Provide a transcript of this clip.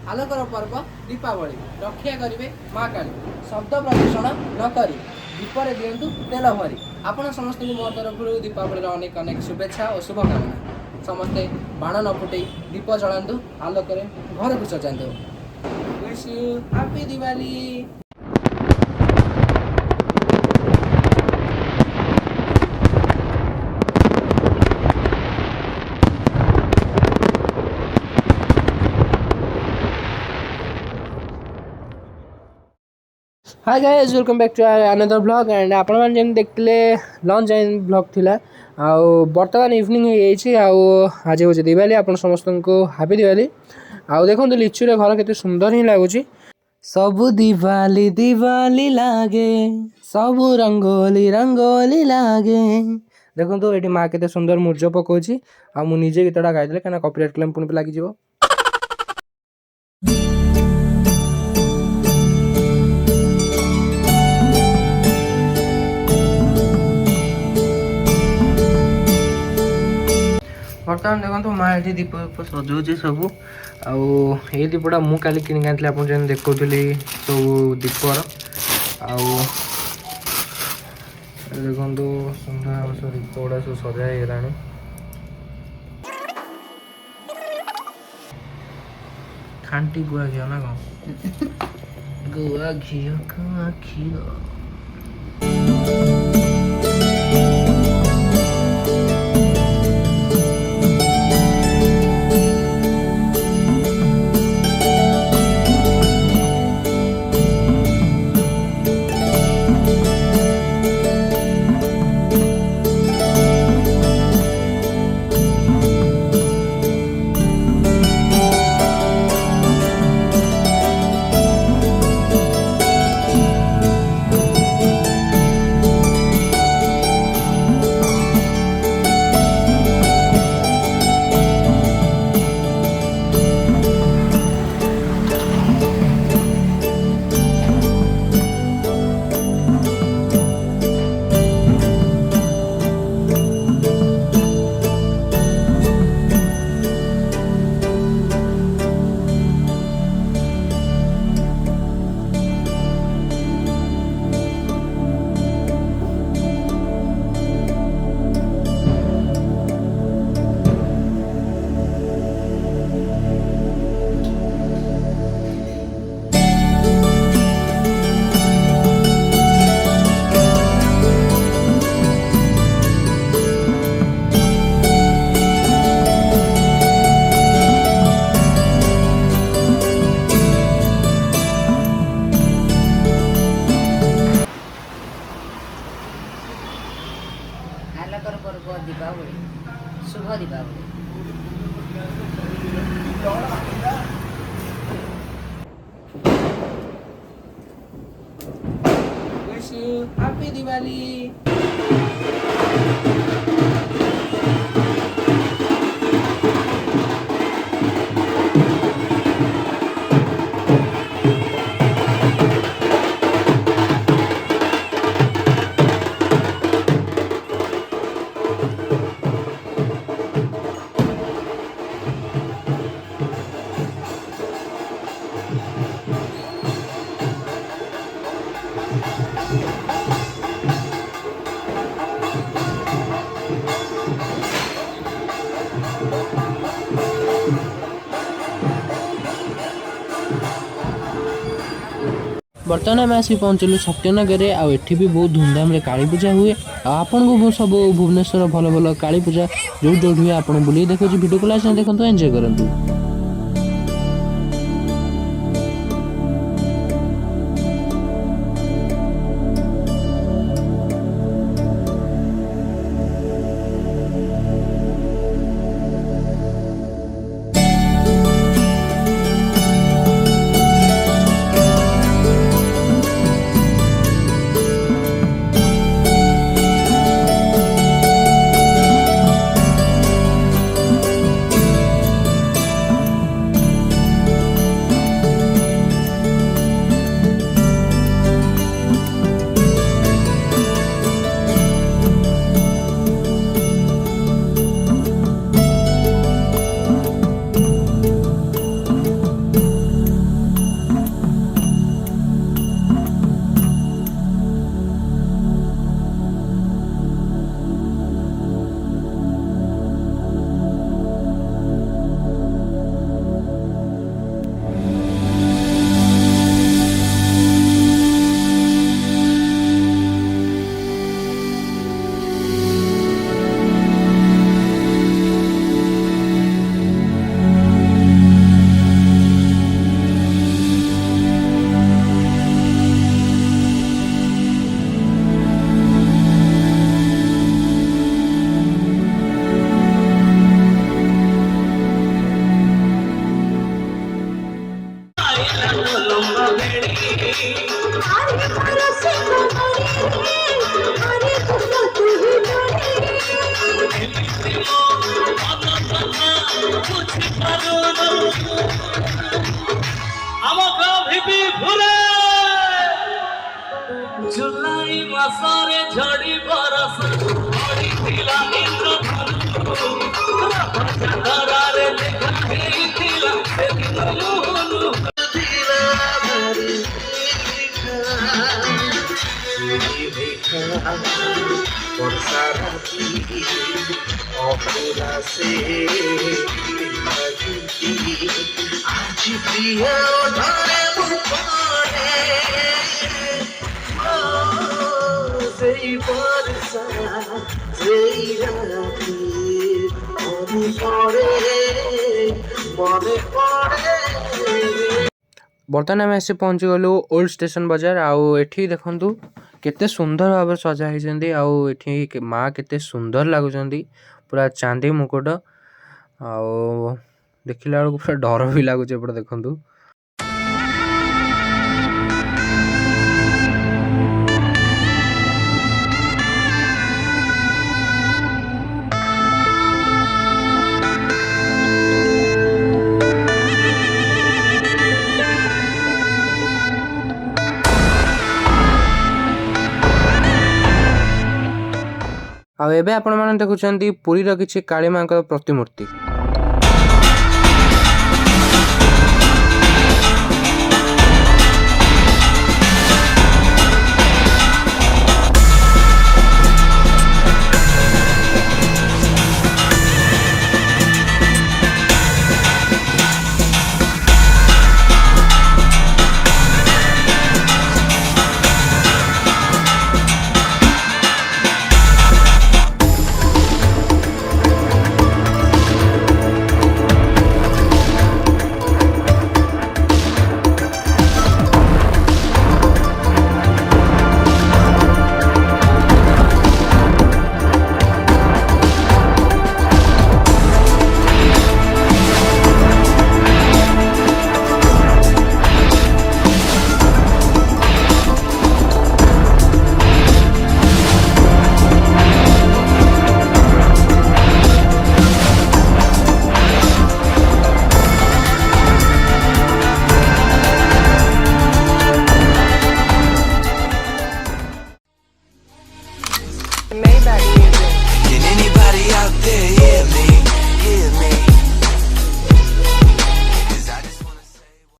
आलोकर पर्व दीपावली रक्षा करेंगे माँ काली शब्द प्रदूषण न करी दीपरे दिंतु तेल भरी आपण समस्त मो तरफ दीपावली अनेक अनेक शुभेच्छा और शुभकामना समस्ते बाण न फुटे दीप जलांतु आलोक घर को सजातु wish you happy Diwali. Hi guys welcome back to another blog and आपण मैंने जेन देखते लंच एंड ब्लॉग थिला आउ बर्तमान इवनिंग आज हूँ दिवाली आप समस्त को हापी दिवाली। आउ देखो लिचु रे घर केते सुंदर ही लगुच सबु दिवाली दिवाली लागे सबु रंगोली रंगोली लागे देखो ये माँ केते सुंदर मुर्ज पकाउची आ मु निजे गीतटा गाइदेले कना कॉपीराइट क्लेम पुणी लगी जिवो। बर्तमान देखो माँ ये दीप सजाऊे सब आई दीपटा मुझे काली किणी आनी आप देखी सब दीपर देखो सुंदर दीप गुड़ा सब सजा खांटी गुआ घी ना कौन गुआ घी आलोकर पर्व दीपावली शुभ दीपावली। Wish you happy Diwali. बर्तमान आम आसी पहुँचलु सत्यनगर आठी भी बहुत धूमधाम रे काली पूजा हुए आपन को सब भुवनेश्वर भल भल काली पूजा जो जो हुए आप बुले देखो वीडियो को लास्ट देखो एंजॉय करंतु। जुलाई मासरे झड़ी बरस झड़ी थिला इंद्र धनुरारे देखा हेइथिला सेदिन मोहनु थिला धरी देखा वर्षा राती अपुरा से आज प्रिय धरे मुखरे সেই বর্ষা সেই রাতি মনে পড়ে মনে পড়ে। ବର୍ତ୍ତମାନ ଆମେ ଆସି ପହଞ୍ଚିଗଲୁ ଓଲ୍ଡ ଷ୍ଟେସନ ବଜାର। ଆଉ ଏଠି ଦେଖନ୍ତୁ କେତେ ସୁନ୍ଦର ଭାବରେ ସଜା ହେଇଛନ୍ତି। ଆଉ ଏଠି ମାଆ କେତେ ସୁନ୍ଦର ଲାଗୁଛନ୍ତି, ପୁରା ଚାନ୍ଦି ମୁକୁଟ। ଆଉ ଦେଖିଲା ବେଳକୁ ପୁରା ଡର ବି ଲାଗୁଛି ଏପଟେ ଦେଖନ୍ତୁ। ଆଉ ଏବେ ଆପଣମାନେ ଦେଖୁଛନ୍ତି ପୁରୀର କିଛି କାଳୀ ମାଙ୍କ ପ୍ରତିମୂର୍ତ୍ତି।